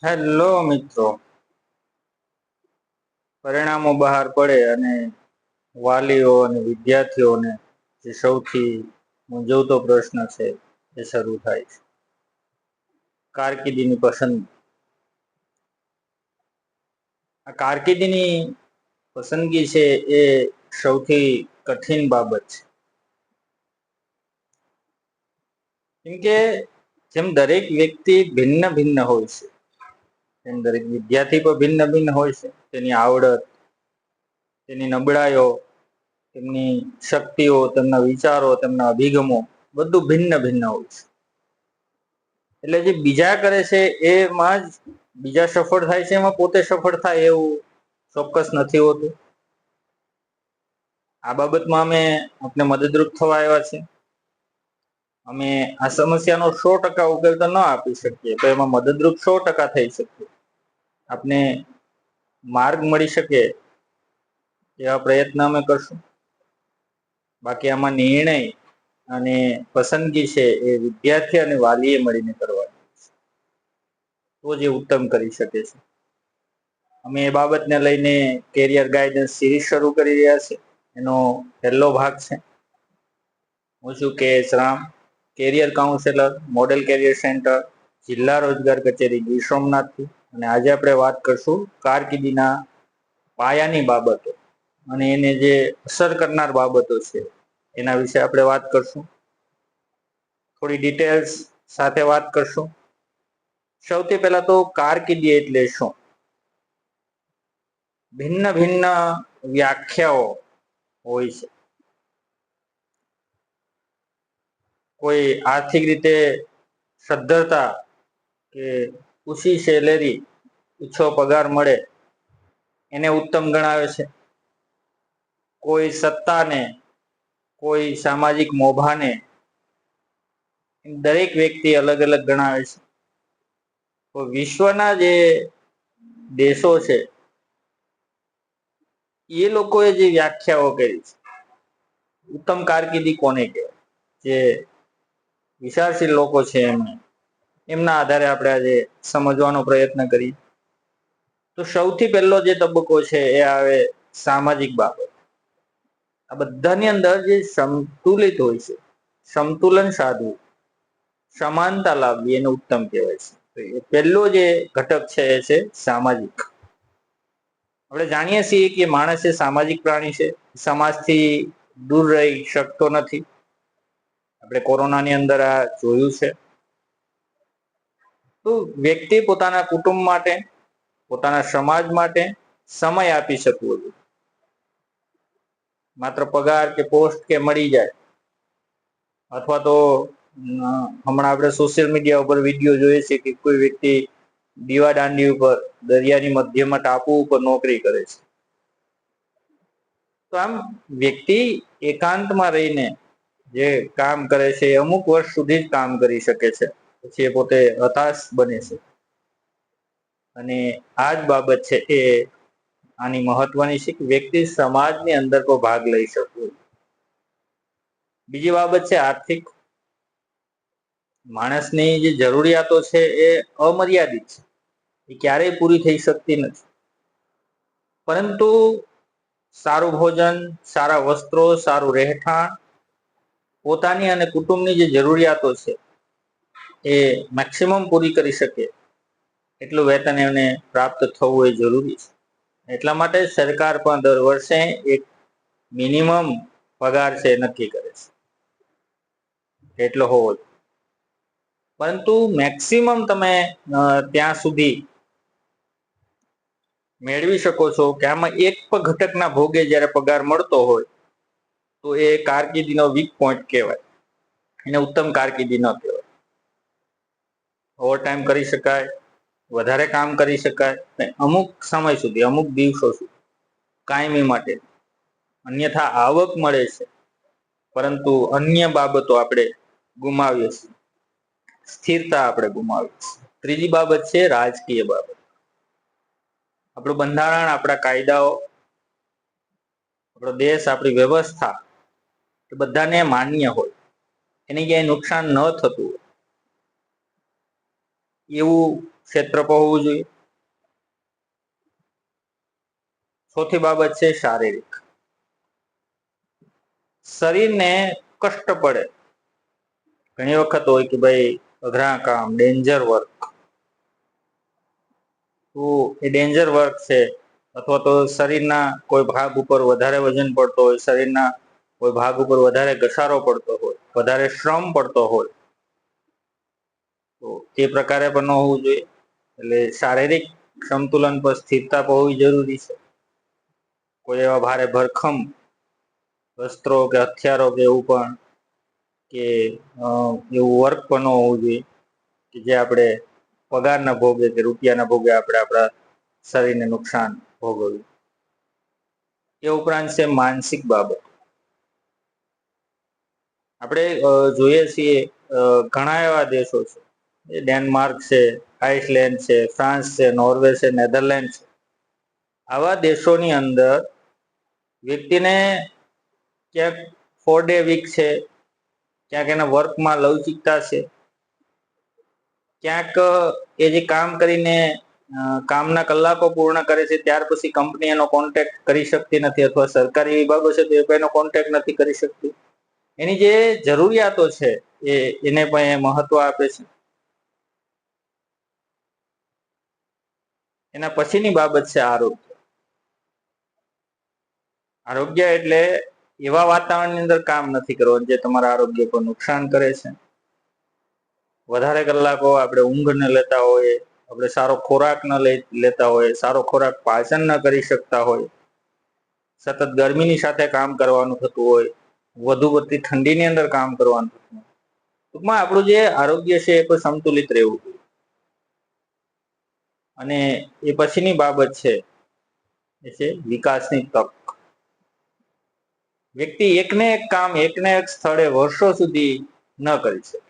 Hello મિત્રો, પરિણામો બહાર પડે અને વાલીઓ અને વિદ્યાર્થીઓને જે સૌથી મૂંઝવતો પ્રશ્ન છે એ શરૂ થાય છે. કારકિર્દીની પસંદગી. આ કારકિર્દીની પસંદગી છે એ સૌથી કઠિન બાબત છે. કેમ કે જેમ દરેક વ્યક્તિ ભિન્ન ભિન્ન હોય છે, તેમ દરેક વિદ્યાર્થી પણ ભિન્ન ભિન્ન હોય છે. તેની આવડત, તેની નબળાઈઓ, તેમની શક્તિઓ, તેમના વિચારો, તેમના અભિગમો બધું ભિન્ન ભિન્ન હોય છે. એટલે જે બીજા કરે છે એમાં જ બીજા સફળ થાય છે, એમાં પોતે સફળ થાય એવું ચોક્કસ નથી હોતું. આ બાબતમાં અમે આપને મદદરૂપ થવા આવ્યા છે. અમે આ સમસ્યાનો 100% ઉકેલ તો ન આપી શકીએ, તો એમાં મદદરૂપ 100% થઈ શકીએ. આપને માર્ગ મળી શકે એવા પ્રયત્ન અમે કરશું. બાકી આમાં નિર્ણય અને પસંદગી છે એ વિદ્યાર્થી અને વાલીએ મળીને કરવાની, તો જે ઉત્તમ કરી શકે છે. અમે એ બાબતને લઈને કેરિયર ગાઈડન્સ સિરીઝ શરૂ કરી રહ્યા છે. એનો પહેલો ભાગ છે. હું છું K S. Ram, career counsellor, model career centre, જિલ્લા રોજગાર કચેરી ગીર સોમનાથથી. અને આજે આપણે વાત કરશું કારકિર્દીના પાયાની બાબતો અને એને જે અસર કરનાર બાબતો છે એના વિશે આપણે વાત કરશું. થોડી ડિટેલ્સ સાથે વાત કરશું. સૌથી પહેલા તો કારકિર્દી એટલે શું? ભિન્ન ભિન્ન વ્યાખ્યાઓ હોય છે. કોઈ આર્થિક રીતે સદ્ધરતા કે ઊંચી સેલેરી, ઊંચો પગાર મળે એને ઉત્તમ ગણાવે છે. કોઈ સત્તાને, કોઈ સામાજિક મોભાને, દરેક વ્યક્તિ અલગ અલગ ગણાવે છે. તો વિશ્વના જે દેશો છે એ લોકોએ જે વ્યાખ્યાઓ કરી છે, ઉત્તમ કારકિર્દી કોને કહેવાય, જે વિચારશીલ લોકો છે એમના આધારે આપણે આજે સમજવાનો પ્રયત્ન કરીએ. તો સૌથી પહેલો જે તબક્કો છે એ આવે સામાજિક બાબત. આ બધાની અંદર જે સંતુલિત હોય છે, સંતુલન સાધવું, સમાનતા લાવવી, એને ઉત્તમ કહેવાય છે. એ પહેલો જે ઘટક છે એ છે સામાજિક. આપણે જાણીએ છીએ કે માણસ એ સામાજિક પ્રાણી છે. સમાજથી દૂર રહી શકતો નથી. આપણે કોરોનાની અંદર આ જોયું છે. તો વ્યક્તિ પોતાના કુટુંબ માટે, પોતાના સમાજ માટે સમય આપી શકવો જોઈએ. માત્ર પગાર કે પોસ્ટ કે મળી જાય, અથવા તો હમણાં આપણે સોશિયલ મીડિયા ઉપર વિડીયો જોઈએ છે કે કોઈ વ્યક્તિ દીવા દાંડી ઉપર, દરિયાની મધ્યમાં ટાપુ ઉપર નોકરી કરે છે. તો આમ વ્યક્તિ એકાંતમાં રહીને જે કામ કરે છે એ અમુક વર્ષ સુધી જ કામ કરી શકે છે, પછી એ પોતે હતાશ બને છે. અને આ જ બાબત છે એ આની મહત્વની છે કે વ્યક્તિ સમાજની અંદર કોઈ ભાગ લઈ શકવો. બીજી બાબત છે આર્થિક. માણસની જે જરૂરિયાતો છે એ અમર્યાદિત છે, એ ક્યારેય પૂરી થઈ શકતી નથી. પરંતુ સારું ભોજન, સારા વસ્ત્રો, સારું રહેઠાણ, પોતાની અને કુટુંબની જે જરૂરિયાતો છે એ મેક્સિમમ પૂરી કરી શકે એટલું વેતન એને પ્રાપ્ત થવું એ જરૂરી છે. એટલા માટે સરકાર પણ દર વર્ષે એક મિનિમમ પગાર છે નક્કી કરે છે, એટલો હોવો જોઈએ. પરંતુ મેક્સિમમ તમે ત્યાં સુધી મેળવી શકો છો કે આમાં એક પણ ઘટકના ભોગે જ્યારે પગાર મળતો હોય તો એ કારકિર્દીનો વીક પોઈન્ટ કહેવાય, એને ઉત્તમ કારકિર્દી ન કહેવાય. ઓવર ટાઈમ કરી શકાય, વધારે કામ કરી શકાય, અમુક સમય સુધી, અમુક દિવસો સુધી, કાયમી માટે. અન્યથા આવક મળે છે, પરંતુ અન્ય બાબતો આપણે ગુમાવીએ છીએ, સ્થિરતા આપણે ગુમાવીએ છીએ. ત્રીજી બાબત છે રાજકીય બાબત. આપણું બંધારણ, આપણા કાયદાઓ, આપણો દેશ, આપણી વ્યવસ્થા એ બધાને માન્ય હોય, એને ક્યાંય નુકસાન ન થતું હોય એવું ક્ષેત્રફળ હોવું જોઈએ। ચોથી બાબત છે શારીરિક। શરીરને કષ્ટ પડે, ઘણી વખત હોય કે ભાઈ અઘરા કામ, ડેન્જર વર્ક, તો એ ડેન્જર વર્ક છે અથવા તો શરીરના કોઈ ભાગ ઉપર વધારે વજન પડતો હોય, શરીરના કોઈ ભાગ ઉપર વધારે ઘસારો પડતો હોય, વધારે શ્રમ પડતો હોય, તો એ પ્રકારે પણ ન હોવું જોઈએ। એટલે શારીરિક સંતુલન પર સ્થિરતા હોવી જરૂરી છે। કોઈ એવા ભારે ભરખમ વસ્ત્રો કે હથિયારો કે એવું પણ કે એવું વર્ક પણ ન હોવું જોઈએ કે જે આપણે પગારના ભોગે કે રૂપિયાના ભોગે આપણે આપણા શરીરને નુકસાન ભોગવ્યું। એ ઉપરાંત છે માનસિક બાબત। આપણે જોઈએ છીએ ઘણા એવા દેશો છે, ડેનમાર્ક છે, આઇસલેન્ડ છે, ફ્રાન્સ છે, નોર્વે છે, નેધરલેન્ડ છે, આવા દેશોની અંદર વ્યક્તિને ક્યાંક 4 ડે વીક છે, ક્યાંક એના વર્કમાં લવચિકતા છે, ક્યાંક એ જે કામ કરીને કામના કલાકો પૂર્ણ કરે છે ત્યાર પછી કંપની એનો કોન્ટેક્ટ કરી શકતી નથી, અથવા સરકારી વિભાગો છે તો એનો કોન્ટેક્ટ નથી કરી શકતી। એની જે જરૂરિયાતો છે એને પણ એ મહત્વ આપે છે। એના પછીની બાબત છે આરોગ્ય। આરોગ્ય એટલે એવા વાતાવરણની અંદર કામ નથી કરવાનું જે તમારા આરોગ્ય પર નુકસાન કરે છે। વધારે કલાકો આપણે ઊંઘ ન લેતા હોય, આપણે સારો ખોરાક ન લેતા હોય, સારો ખોરાક પાચન ન કરી શકતા હોય, સતત ગરમીની સાથે કામ કરવાનું થતું હોય, વધુ પડતી ઠંડીની અંદર કામ કરવાનું થતું હોય, ટૂંકમાં આપણું જે આરોગ્ય છે એ પણ સંતુલિત રહેવું જોઈએ। અને એ પછીની બાબત છે એ છે વિકાસની તક। વ્યક્તિ એકને એક કામ એકને એક સ્થળે વર્ષો સુધી ન કરી શકે।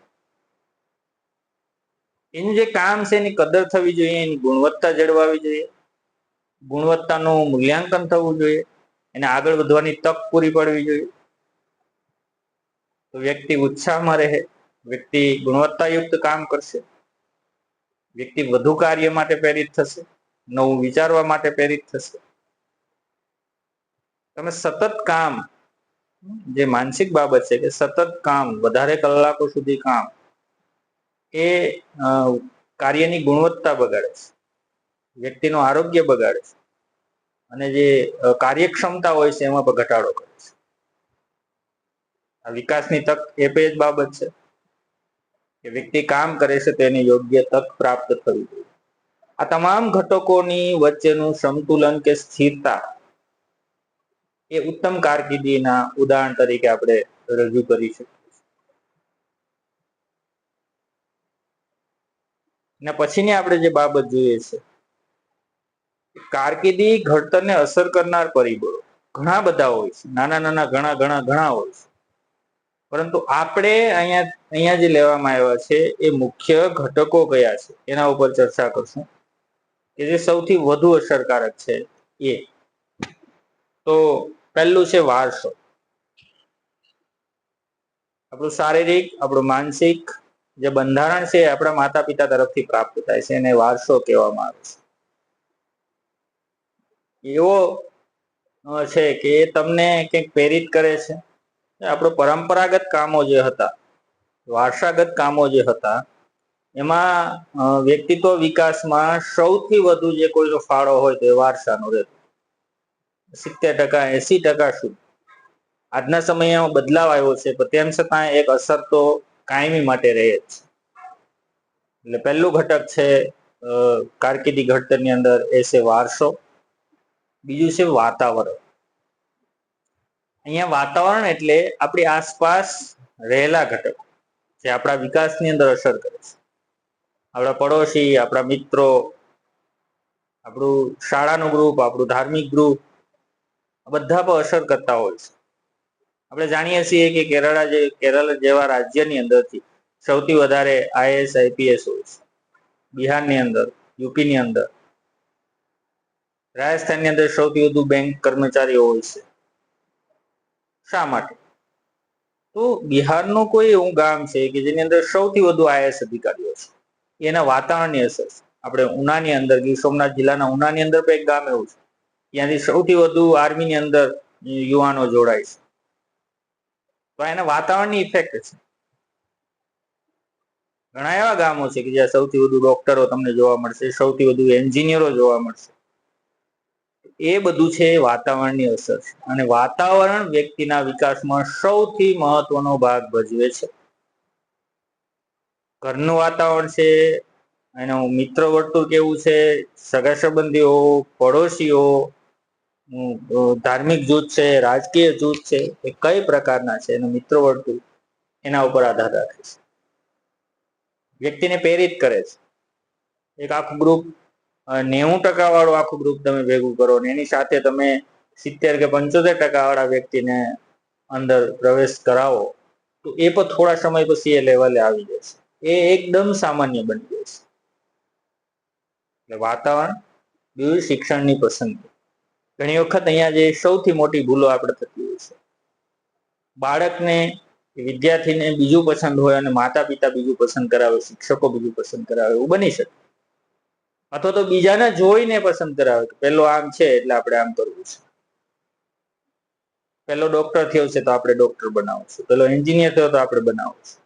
એનું જે કામ છે એની કદર થવી જોઈએ, એની ગુણવત્તા જળવાવી જોઈએ, ગુણવત્તાનું મૂલ્યાંકન થવું જોઈએ, એને આગળ વધવાની તક પૂરી પાડવી જોઈએ। તો વ્યક્તિ ઉત્સાહમાં રહે, વ્યક્તિ ગુણવત્તાયુક્ત કામ કરશે, વ્યક્તિ વધુ કાર્ય માટે પ્રેરિત થશે, નવું વિચારવા માટે પ્રેરિત થશે। તમે સતત કામ, જે માનસિક બાબત છે કે સતત કામ, વધારે કલાકો સુધી કામ એ કાર્યની ગુણવત્તા બગાડે છે, વ્યક્તિનું આરોગ્ય બગાડે છે, અને જે કાર્યક્ષમતા હોય છે એમાં પણ ઘટાડો કરે છે। આ વિકાસની તક એ જ બાબત છે કે વ્યક્તિ કામ કરે છે તેને યોગ્ય તક પ્રાપ્ત થવી જોઈએ। આ તમામ ઘટકોની વચ્ચેનું સંતુલન કે સ્થિરતા એ ઉત્તમ કારકિર્દીના ઉદાહરણ તરીકે આપણે રજૂ કરી શકીએ। ને પછીની આપણે જે બાબત જોઈએ છે, કારકિર્દી ઘડતરને અસર કરનાર પરિબળો ઘણા બધા હોય છે, નાના નાના ઘણા હોય છે, પરંતુ આપણે અહીંયા જે લેવામાં આવ્યા છે એ મુખ્ય ઘટકો કયા છે એના ઉપર ચર્ચા કરશું કે જે સૌથી વધુ અસરકારક છે। એ તો પહેલું છે વારસો। આપણું શારીરિક, આપણું માનસિક જે બંધારણ છે એ આપણા માતા પિતા તરફથી પ્રાપ્ત થાય છે, એને વારસો કહેવામાં આવે છે। એવો છે કે એ તમને કંઈક પ્રેરિત કરે છે। આપણો પરંપરાગત કામો જે હતા, વારસાગત કામો જે હતા, એમાં વ્યક્તિત્વ વિકાસમાં સૌથી વધુ જે કોઈનો ફાળો હોય તો એ વારસાનો રહેતો। 70%, 80% સુધી આજના સમયમાં બદલાવ આવ્યો છે, પણ તેમ છતાં એક અસર તો કાયમી માટે રહે જ છે। એટલે પહેલું ઘટક છે કારકિર્દી ઘડતરની અંદર એ છે વારસો। બીજું છે વાતાવરણ। અહીંયા વાતાવરણ એટલે આપણી આસપાસ રહેલા ઘટકો જે આપણા વિકાસની અંદર અસર કરે છે। આપણા પડોશી, આપણા મિત્રો, આપણું શાળાનું ગ્રુપ, આપણું ધાર્મિક ગ્રુપ, બધા પર અસર કરતા હોય છે। આપણે જાણીએ છીએ કે કેરળ જેવા રાજ્યની અંદરથી સૌથી વધારે આઈએએસ આઈપીએસ હોય છે, બિહારની અંદર, યુપીની અંદર, રાજસ્થાનની અંદર સૌથી વધુ બેંક કર્મચારીઓ હોય છે। શા માટે? તો બિહારનું કોઈ એવું ગામ છે કે જેની અંદર સૌથી વધુ આઈએએસ અધિકારીઓ છે, એના વાતાવરણની અસર છે। આપણે ઉનાની અંદર, ગીર સોમનાથ જિલ્લાના ઉનાની અંદર પણ એક ગામ એવું છે, ત્યાંથી સૌથી વધુ આર્મીની અંદર યુવાનો જોડાય છે. તો એના વાતાવરણની ઇફેક્ટ છે. ઘણા એવા ગામો છે કે જ્યાં સૌથી વધુ ડોક્ટરો તમને જોવા મળશે, સૌથી વધુ એન્જિનિયરો જોવા મળશે. એ બધું છે વાતાવરણની અસર છે, અને વાતાવરણ વ્યક્તિના વિકાસમાં સૌથી મહત્વનો ભાગ ભજવે છે. ઘરનું વાતાવરણ છે, એનું મિત્ર વર્તુળ કેવું છે, સગા સંબંધીઓ, પડોશીઓ, ધાર્મિક જૂથ છે, રાજકીય જૂથ છે, એ કઈ પ્રકારના છે એનું મિત્ર વર્તુળ, એના ઉપર આધાર રાખે છે. વ્યક્તિને પ્રેરિત કરે છે. એક આખું ગ્રુપ 90% વાળું આખું ગ્રુપ તમે ભેગું કરો ને એની સાથે તમે 70 કે 75% વાળા વ્યક્તિને અંદર પ્રવેશ કરાવો, તો એ પણ થોડા સમય પછી એ લેવલે આવી જશે. એ એકદમ સામાન્ય બની જાય છે. એટલે વાતાવરણ, બીજું શિક્ષણની પસંદગી. ઘણી વખત અહીંયા જે સૌથી મોટી ભૂલો આપણે થતી હોય છે, બાળકને, વિદ્યાર્થીને બીજું પસંદ હોય અને માતા પિતા બીજું પસંદ કરાવે, શિક્ષકો બીજું પસંદ કરાવે, એવું બની શકે. અથવા તો બીજાને જોઈને પસંદ કરાવે કે પેલો આમ છે એટલે આપણે આમ કરવું છે, પેલો ડોક્ટર થયો છે તો આપણે ડોક્ટર બનાવશું, પેલો એન્જિનિયર થયો તો આપણે બનાવશું.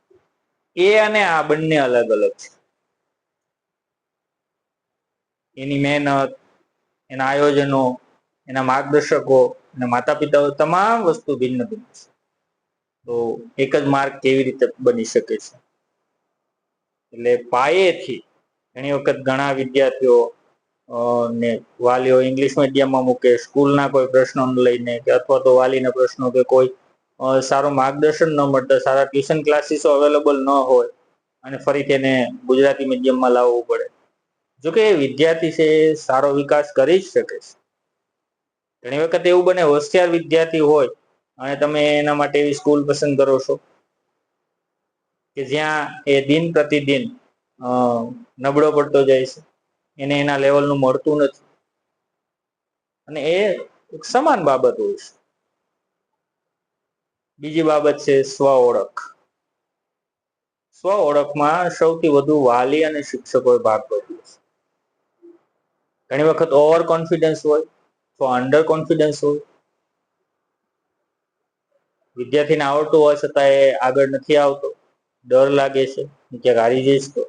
એ અને આ બંને અલગ અલગ છે. એની મહેનત, એના આયોજનો, એના માર્ગદર્શકો અને માતા પિતાઓ, તમામ વસ્તુ ભિન્ન ભિન્ન છે. તો એક જ માર્ગ કેવી રીતે બની શકે છે? એટલે પાયેથી ઘણી વખત ઘણા વિદ્યાર્થીઓ ને વાલીઓ ઇંગ્લિશ મીડિયમમાં મૂકે, સ્કૂલના કોઈ પ્રશ્નો લઈને, કે અથવા તો વાલીના પ્રશ્નો, કે કોઈ સારું માર્ગદર્શન ન મળતા, સારા ટ્યુશન ક્લાસીસો અવેલેબલ ન હોય, અને ફરીથી એને ગુજરાતી મીડિયમમાં લાવવું પડે. જોકે વિદ્યાર્થી છે એ સારો વિકાસ કરી જ શકે છે. ઘણી વખત એવું બને, હોશિયાર વિદ્યાર્થી હોય અને તમે એના માટે એવી સ્કૂલ પસંદ કરો છો કે જ્યાં એ દિન પ્રતિદિન નબળો પડતો જાય છે, એને એના લેવલનું મળતું નથી, અને એ સમાન બાબત હોય છે. બીજી બાબત છે સ્વ ઓળખ. સ્વ ઓળખમાં સૌથી વધુ વાલી અને શિક્ષકોએ ભાગ ભજવ્યો છે. ઘણી વખત ઓવર કોન્ફિડન્સ હોય તો અંડર કોન્ફિડન્સ હોય. વિદ્યાર્થીને આવડતું હોય છતાં એ આગળ નથી આવતો, ડર લાગે છે ક્યાંક હારી જઈશ તો.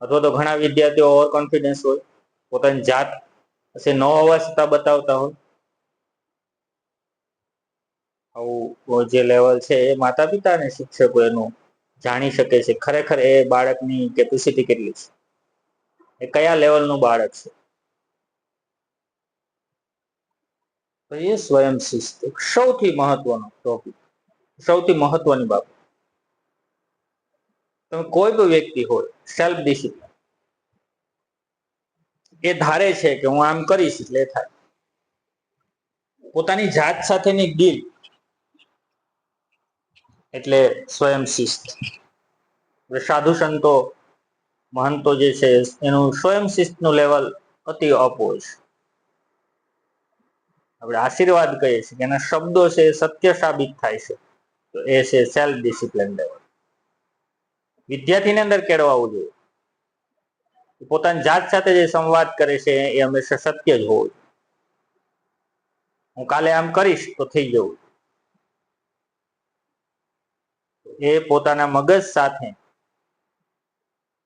અથવા તો ઘણા વિદ્યાર્થીઓ ઓવર કોન્ફિડન્સ હોય, પોતાની જાત પછી ન હોવા છતાં બતાવતા હોય. આવું જે લેવલ છે એ માતા પિતા અને શિક્ષકો એનું જાણી શકે છે ખરેખર એ બાળકની કેપેસિટી કેટલી છે, એ કયા લેવલનું બાળક છે. તો એ સ્વયં શિસ્ત સૌથી મહત્વનો ટોપિક, સૌથી મહત્વની બાબત. તમે કોઈ પણ વ્યક્તિ હોય, સેલ્ફ ડિસિપ્લિન, એ ધારે છે કે હું આમ કરીશ એટલે થાય. પોતાની જાત સાથેની ડીલ એટલે સ્વયં શિસ્ત. સાધુ સંતો, મહંતો જે છે એનું સ્વયં શિસ્તનું લેવલ અતિ અપ હોય છે. આપણે આશીર્વાદ કહીએ છીએ કે એના શબ્દો છે એ સત્ય સાબિત થાય છે, તો એ છે સેલ્ફ ડિસિપ્લિન લેવલ. વિદ્યાર્થીની અંદર કેળવાવું જોઈએ. પોતાની જાત સાથે જે સંવાદ કરે છે એ હંમેશા સત્ય જ હોવું. હું કાલે આમ કરીશ તો થઈ જવું. એ પોતાના મગજ સાથે,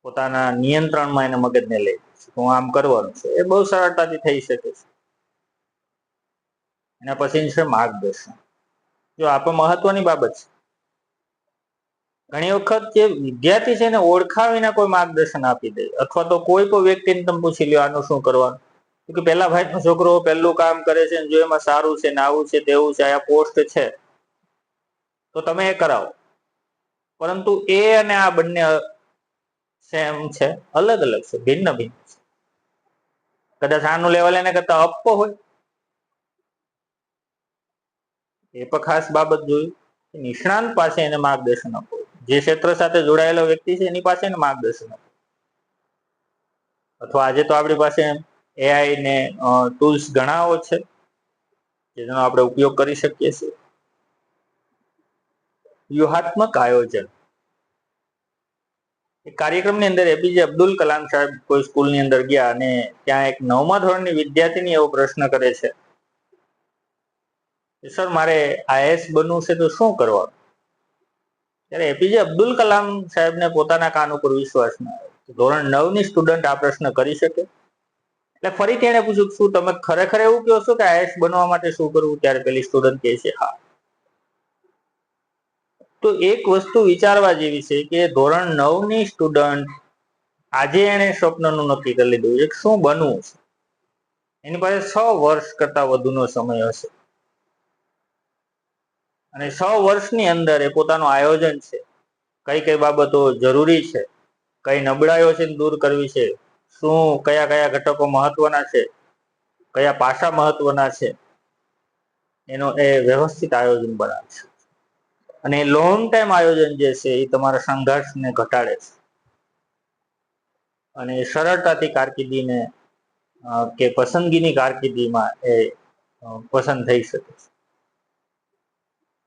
પોતાના નિયંત્રણમાં એને મગજને લે, હું આમ કરવાનું છે, એ બહુ સરળતાથી થઈ શકે છે. એના પછી છે માર્ગદર્શન. જો આ પણ મહત્વની બાબત છે. ઘણી વખત જે વિદ્યાર્થી છે એને ઓળખાવીને કોઈ માર્ગદર્શન આપી દે, અથવા તો કોઈ પણ વ્યક્તિને તમે પૂછી લ્યો આનું શું કરવાનું, કે પેલા ભાઈનો છોકરો પહેલું કામ કરે છે, જો એમાં સારું છે ને આવું છે તેવું છે, આ પોસ્ટ છે, તો તમે એ કરાવો. પરંતુ એ અને આ બંને સેમ છે, અલગ અલગ છે, ભિન્ન ભિન્ન છે. કદાચ આનું લેવલ એને કરતા અપ હોય. એ પણ ખાસ બાબત જોયું, નિષ્ણાંત પાસે એને માર્ગદર્શન આપો, જે ક્ષેત્ર સાથે જોડાયેલો વ્યક્તિ છે એની પાસે એને માર્ગદર્શન આપો. અથવા આજે તો આપણી પાસે એઆઈ ને ટૂલ્સ ઘણા છે જેનો આપણે ઉપયોગ કરી શકીએ છીએ. વ્યૂહાત્મક આયોજન. કાર્યક્રમની અંદર એપીજે અબ્દુલ કલામ સાહેબ કોઈ સ્કૂલની અંદર ગયા અને ત્યાં એક 9મા ધોરણની વિદ્યાર્થીની એવો પ્રશ્ન કરે છે, સર મારે આઈએએસ બનવું છે તો શું કરવાનું? ત્યારે એપીજે અબ્દુલ કલામ સાહેબને પોતાના કાન ઉપર વિશ્વાસ ના આવ્યો. ધોરણ 9ની સ્ટુડન્ટ આ પ્રશ્ન કરી શકે? એટલે ફરીથી એને પૂછ્યું, શું તમે ખરેખર એવું કહો છો કે આઈએએસ બનવા માટે શું કરવું? ત્યારે પેલી સ્ટુડન્ટ કહે છે, હા. તો એક વસ્તુ વિચારવા જેવી છે કે ધોરણ 9ની સ્ટુડન્ટ આજે એને સ્વપ્નનું નક્કી કરી લીધું છે શું બનવું છે. એની પાસે 6 વર્ષ કરતા વધુનો સમય હશે અને 6 વર્ષની અંદર એ પોતાનું આયોજન છે, કઈ કઈ બાબતો જરૂરી છે, કઈ નબળાઈઓ છે દૂર કરવી છે, શું કયા કયા ઘટકો મહત્વના છે, કયા પાસા મહત્વના છે, એનો એ વ્યવસ્થિત આયોજન બનાવે છે. અને લોંગ ટાઈમ આયોજન જે છે એ તમારા સંઘર્ષને ઘટાડે છે અને સરળતાથી કારકિર્દીને કે પસંદગીની કારકિર્દીમાં એ પસંદ થઈ શકે છે.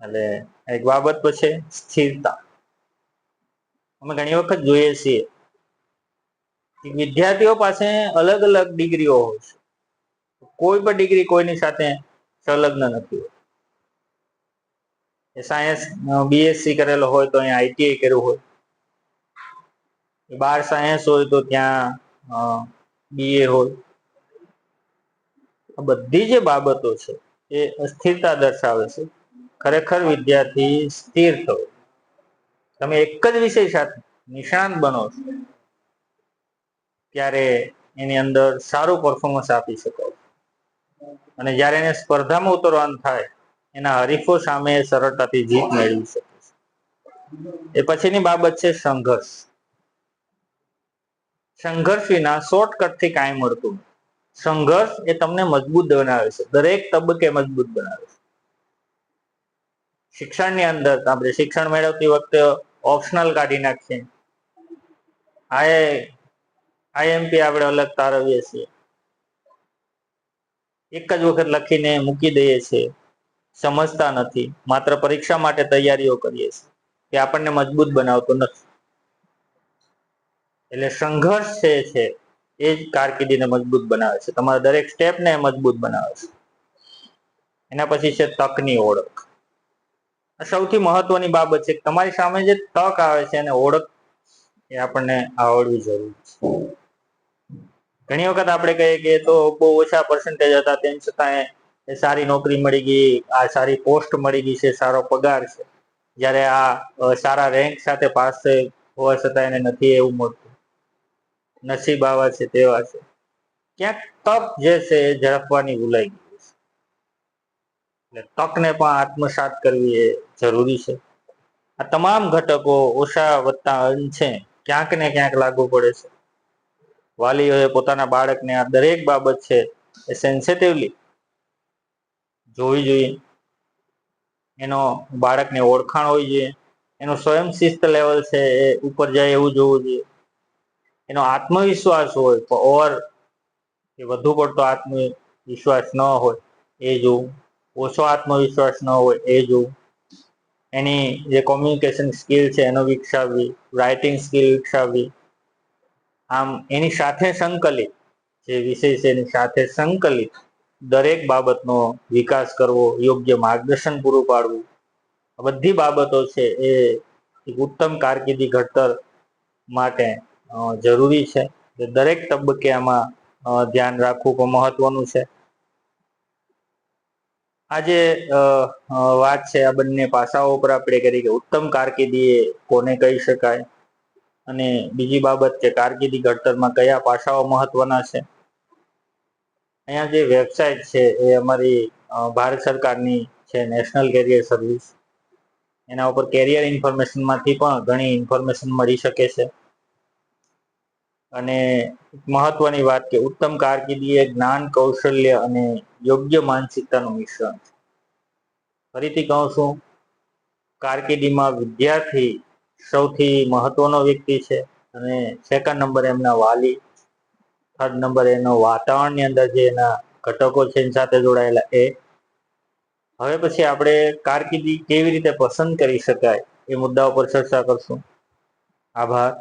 એટલે એક બાબત તો છે સ્થિરતા. અમે ઘણી વખત જોઈએ છીએ કે વિદ્યાર્થીઓ પાસે અલગ અલગ ડિગ્રીઓ હોય છે, કોઈ પણ ડિગ્રી કોઈની સાથે સંલગ્ન નથી હોય. સાયન્સ બીએસસી કરેલો હોય તો અહીંયા આઈટીઆઈ કર્યું હોય, 12 સાયન્સ હોય તો ત્યાં બીએ હોય. આ બધી જે બાબતો છે એ અસ્થિરતા દર્શાવે છે. ખરેખર વિદ્યાર્થી સ્થિર થવો. તમે એક જ વિષય સાથે નિષ્ણાત બનો છો ત્યારે એની અંદર સારું પરફોર્મન્સ આપી શકો અને જ્યારે એને સ્પર્ધામાં ઉતરવાનું થાય એના હરીફો સામે સરળતાથી જીત મેળવી શકે છે. એ પછીની બાબત છે સંઘર્ષ. સંઘર્ષ વિના શોર્ટકટથી કાંઈ મળતું નથી. સંઘર્ષ એ તમને મજબૂત બનાવે છે, દરેક તબક્કે મજબૂત બનાવે છે. શિક્ષણની અંદર આપણે શિક્ષણ મેળવતી વખતે ઓપ્શનલ કાઢી નાખીએ, આઈએમપી આપણે અલગ તારવીએ છીએ, એક જ વખત લખીને મૂકી દઈએ છીએ, સમજતા નથી, માત્ર પરીક્ષા માટે તૈયારીઓ કરીએ છીએ, તે આપણને મજબૂત બનાવતો નથી. એટલે સંઘર્ષ છે એ જ કારકિર્દીને મજબૂત બનાવે છે, તમારા દરેક સ્ટેપને મજબૂત બનાવે છે. એના પછી છે તકની ઓળખ. સૌથી મહત્વની બાબત છે તમારી સામે જે તક આવે છે એને ઓળખ એ આપણને આવડવી જરૂરી છે. ઘણી વખત આપણે કહીએ કે તો બહુ ઓછા પર્સન્ટેજ હતા તેમ છતાં એ સારી નોકરી મળી ગઈ, આ સારી પોસ્ટ મળી ગઈ છે, સારો પગાર છે, જ્યારે આ સારા રેન્ક સાથે પાસ હોવા છતાં એને નથી એવું મળતું. નસીબ આવા છે તેવા છે. ક્યાંક તક જે છે એ ઝડપવાની ભૂલાઈ ગઈ છે. એટલે તકને પણ આત્મસાત કરવી એ જરૂરી છે. આ તમામ ઘટકો ઓછા વત્તા અંશે ક્યાંક ને ક્યાંક લાગુ પડે છે. વાલીઓએ પોતાના બાળકને આ દરેક બાબત છે એ સેન્સિટિવલી જોવી જોઈએ. એનો બાળકને ઓળખાણ હોવી જોઈએ, એનો સ્વયં શિસ્ત લેવલ છે એ ઉપર જાય એવું જોવું જોઈએ, એનો આત્મવિશ્વાસ હોય તો કે વધુ પડતો આત્મવિશ્વાસ ન હોય એ જોવું, ઓછો આત્મવિશ્વાસ ન હોય એ જોવું, એની જે કોમ્યુનિકેશન સ્કિલ છે એનો વિકસાવવી, રાઇટિંગ સ્કિલ વિકસાવવી. આમ એની સાથે સંકલિત જે વિષય છે એની સાથે સંકલિત દરેક બાબતનો વિકાસ કરવો, યોગ્ય માર્ગદર્શન પૂરું પાડવું, આ બધી બાબતો છે એ ઉત્તમ કારકિર્દી ઘડતર માટે જરૂરી છે. દરેક તબક્કે આમાં ધ્યાન રાખવું પણ મહત્વનું છે. આજે વાત છે આ બંને પાસાઓ પર આપણે કરી કે ઉત્તમ કારકિર્દી એ કોને કહી શકાય અને બીજી બાબત કે કારકિર્દી ઘડતરમાં કયા પાસાઓ મહત્વના છે. અહીંયા જે વેબસાઇટ છે એ અમારી ભારત સરકારની છે, નેશનલ કેરિયર સર્વિસ. એના ઉપર કેરિયર ઇન્ફોર્મેશનમાંથી પણ ઘણી ઇન્ફોર્મેશન મળી શકે છે. અને મહત્વની વાત કે ઉત્તમ કારકિર્દી એ જ્ઞાન, કૌશલ્ય અને યોગ્ય માનસિકતાનું મિશ્રણ છે. ફરીથી કહું છું, કારકિર્દીમાં વિદ્યાર્થી સૌથી મહત્વનો વ્યક્તિ છે અને સેકન્ડ નંબર એમના વાલી, થર્ડ નંબર એનો વાતાવરણની અંદર જે એના ઘટકો છે એની સાથે જોડાયેલા એ. હવે પછી આપણે કારકિર્દી કેવી રીતે પસંદ કરી શકાય એ મુદ્દા ઉપર ચર્ચા કરશું. આભાર.